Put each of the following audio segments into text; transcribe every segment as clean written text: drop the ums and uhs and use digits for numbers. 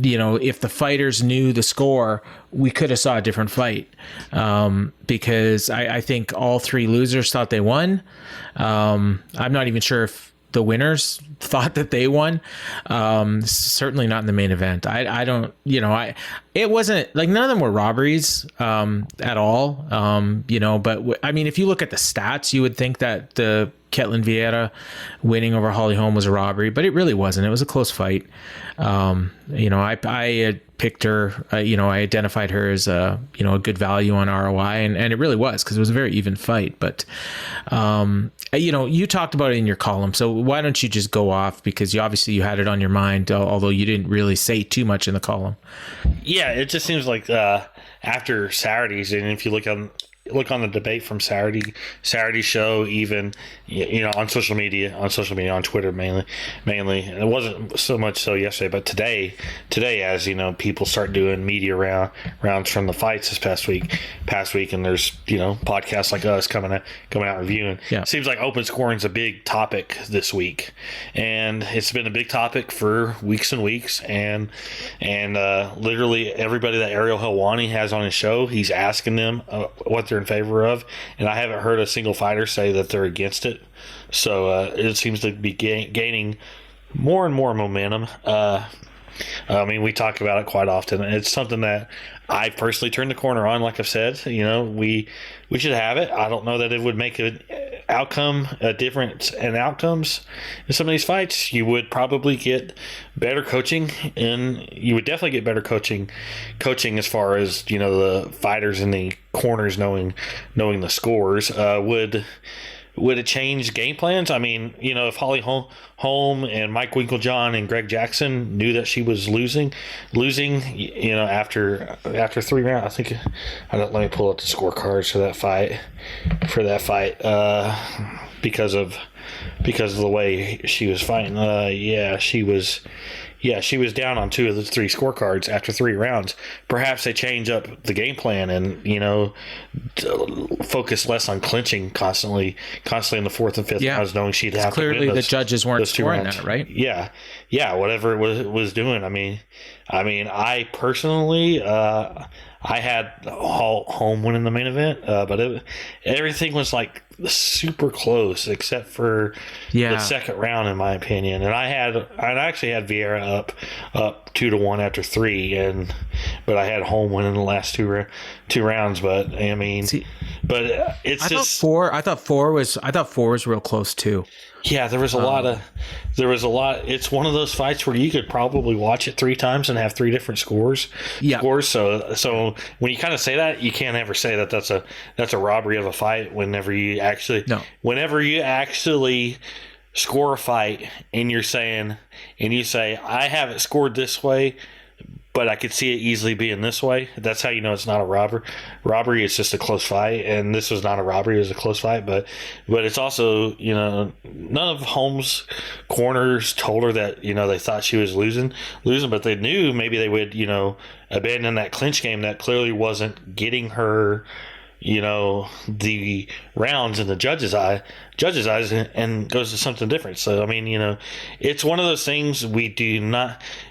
if the fighters knew the score, we could have saw a different fight, because I think all three losers thought they won. I'm not even sure if the winners thought that they won. Certainly not in the main event. I don't, it wasn't like, none of them were robberies at all. But I mean, if you look at the stats, you would think that the Ketlin Viera winning over Holly Holm was a robbery, but it really wasn't. It was a close fight. I had picked her, I identified her as a good value on ROI, and it really was, because it was a very even fight. But, you talked about it in your column, so why don't you just go off, because you had it on your mind, although you didn't really say too much in the column. Yeah, it just seems like after Saturday's, and if you look on the debate from Saturday's show, even on social media, on Twitter mainly. And it wasn't so much so yesterday, but today, as people start doing media rounds from the fights this past week, and there's podcasts like us coming out reviewing. Yeah. It seems like open scoring is a big topic this week, and it's been a big topic for weeks and weeks, and literally everybody that Ariel Helwani has on his show, he's asking them what they're in favor of, and I haven't heard a single fighter say that they're against it. So it seems to be gaining more and more momentum. We talk about it quite often. It's something that I personally turned the corner on. Like I've said, we should have it. I don't know that it would make a difference in outcomes in some of these fights. You would probably get better coaching, and you would definitely get better coaching as far as the fighters in the corners knowing the scores. Would it change game plans? I mean, if Holly Holm and Mike Winklejohn and Greg Jackson knew that she was losing, after 3 rounds, I think. Let me pull up the scorecards for that fight. Because of the way she was fighting. She was down on 2 of the 3 scorecards after 3 rounds. Perhaps they change up the game plan and, focus less on clinching constantly in the 4th and 5th rounds, knowing she'd have to win clearly the judges weren't scoring that, right? Yeah, whatever it was doing. I mean, I personally, I had Holm winning the main event, but everything was like super close except for the second round, in my opinion. And I actually had Viera up 2-1 after 3, but I had Holm winning the last two rounds. But I mean, I thought four was real close too. Yeah, there was a lot. It's one of those fights where you could probably watch it 3 times and have 3 different scores. Yeah. So when you kind of say that, you can't ever say that that's a robbery of a fight. Whenever you actually score a fight and you say, I have it scored this way, but I could see it easily being this way. That's how you know it's not a robbery. Robbery is just a close fight, and this was not a robbery. It was a close fight, but it's also, none of Holmes' corners told her that, they thought she was losing, but they knew maybe they would, abandon that clinch game that clearly wasn't getting her, the rounds in the judge's eyes, and goes to something different. So, I mean, it's one of those things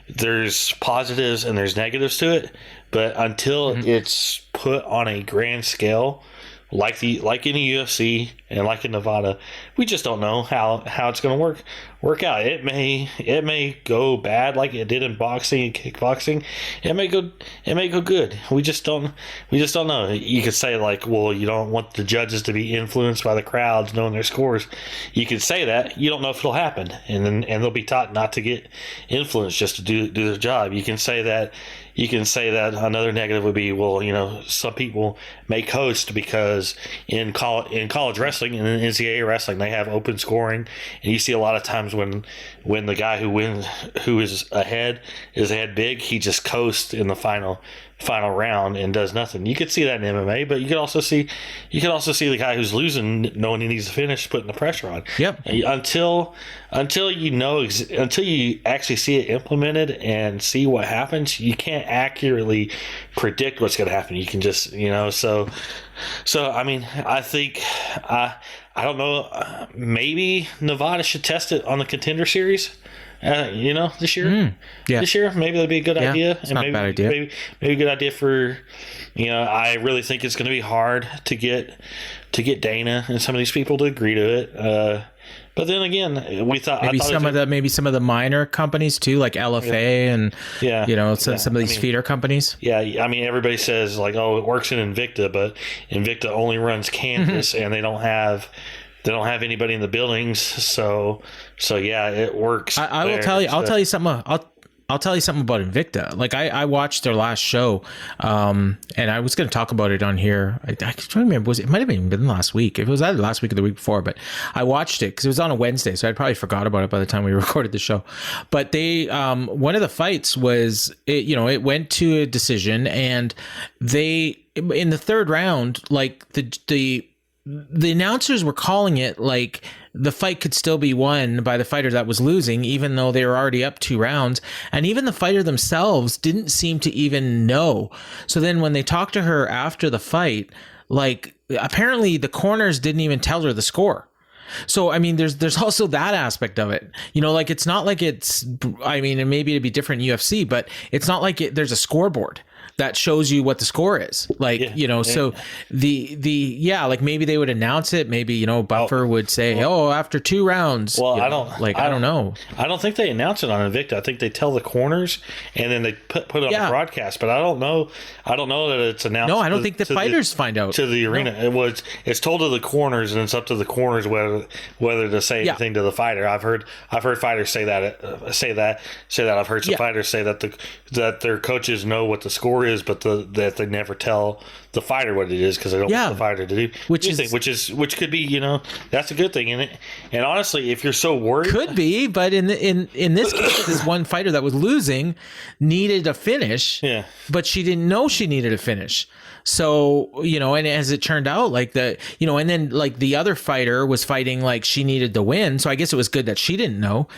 there's positives and there's negatives to it, but until it's put on a grand scale, like in the UFC and like in Nevada, we just don't know how it's going to work out. It may go bad like it did in boxing and kickboxing. It may go good. We just don't know. You could say like, well, you don't want the judges to be influenced by the crowds knowing their scores. You could say that. You don't know if it'll happen, and they'll be taught not to get influenced, just to do their job. You can say that another negative would be, well, some people may coast because in college wrestling and in NCAA wrestling, they have open scoring, and you see a lot of times when the guy who is ahead big, he just coasts in the final round and does nothing. You could see that in MMA, but you could also see the guy who's losing knowing he needs to finish, putting the pressure on. Yep. Until you actually see it implemented and see what happens, you can't accurately predict what's going to happen. You can just, so I mean, I think I don't know. Maybe Nevada should test it on the Contender Series. this year. Yeah. This year, maybe that'd be a good idea. It's not a bad idea. Maybe a good idea for, I really think it's going to be hard to get Dana and some of these people to agree to it. But then again, we thought maybe some of the minor companies too, like LFA and some of these feeder companies. Yeah, I mean, everybody says like, oh, it works in Invicta, but Invicta only runs Kansas, and they don't have anybody in the buildings. So yeah, it works. I will tell you. I'll tell you something. I'll tell you something about Invicta. Like I watched their last show, and I was going to talk about it on here. I can't remember. It might have even been last week. If it was either last week or the week before, but I watched it because it was on a Wednesday, so I probably forgot about it by the time we recorded the show. But they, one of the fights was, it went to a decision, and they, in the third round, like the announcers were calling it like the fight could still be won by the fighter that was losing, even though they were already up 2 rounds. And even the fighter themselves didn't seem to even know. So then when they talked to her after the fight, like apparently the corners didn't even tell her the score. So, I mean, there's also that aspect of it, like it's not like it's, I mean, and maybe it'd be different in UFC, but it's not like there's a scoreboard that shows you what the score is, like, so like maybe they would announce it. Maybe, Buffer would say, after 2 rounds. Well, I don't know. I don't think they announce it on Invicta. I think they tell the corners and then they put it on the broadcast, but I don't know that it's announced. No, I don't think the fighters find out to the arena. No. It's told to the corners, and it's up to the corners whether to say anything to the fighter. I've heard fighters say that. I've heard some fighters say that their coaches know what the score is, but that they never tell the fighter what it is because they don't want the fighter to do which could be, that's a good thing in it. And honestly, if you're so worried, could be, but in this case, this one fighter that was losing needed a finish, but she didn't know she needed a finish. So, and as it turned out, like and then like the other fighter was fighting like she needed to win. So I guess it was good that she didn't know.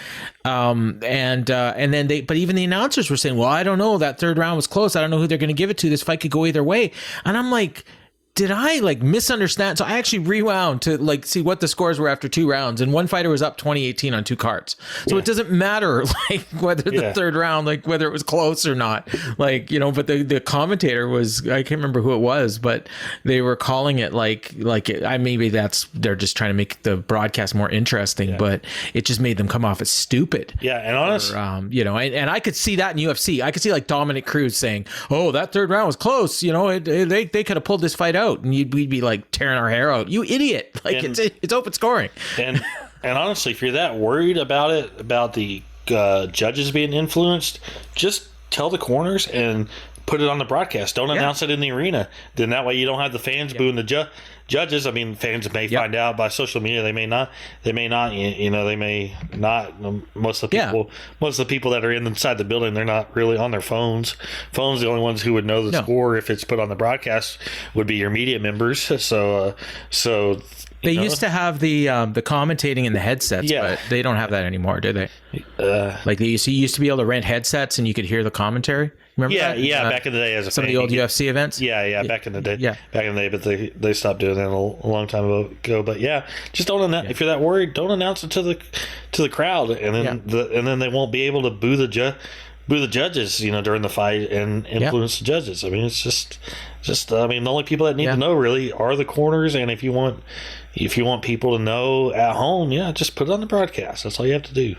And then but even the announcers were saying, well, I don't know, that third round was close. I don't know who they're going to give it to. This fight could go either way. And I'm like, did I like misunderstand? So I actually rewound to like see what the scores were after 2 rounds, and one fighter was up 20-18 on 2 cards. So it doesn't matter like whether the third round, like whether it was close or not, like, but the commentator was, I can't remember who it was, but they were calling it maybe they're just trying to make the broadcast more interesting, but it just made them come off as stupid. Yeah. And honestly, and I could see that in UFC. I could see like Dominic Cruz saying, oh, that third round was close. They could have pulled this fight out, and we'd be like tearing our hair out. You idiot! Like, it's open scoring. And honestly, if you're that worried about it, about the judges being influenced, just tell the corners and put it on the broadcast. Don't announce it in the arena. Then that way you don't have the fans booing the judges. I mean, fans may find out by social media. They may not. They may not. They may not. Most of the people that are inside the building, they're not really on their phones. The only ones who would know the score if it's put on the broadcast would be your media members. So they used to have the commentating in the headsets, but they don't have that anymore, do they? Like they used to be able to rent headsets and you could hear the commentary. Remember that? Yeah, back in the day, as a some of the old UFC events. Yeah, back in the day. Yeah, back in the day, but they stopped doing that a long time ago. But just don't announce. If you're that worried, don't announce it to the crowd, and then they won't be able to boo the judges, during the fight and influence the judges. I mean, it's just I mean, the only people that need to know really are the corners, and if you want people to know at home, just put it on the broadcast. That's all you have to do.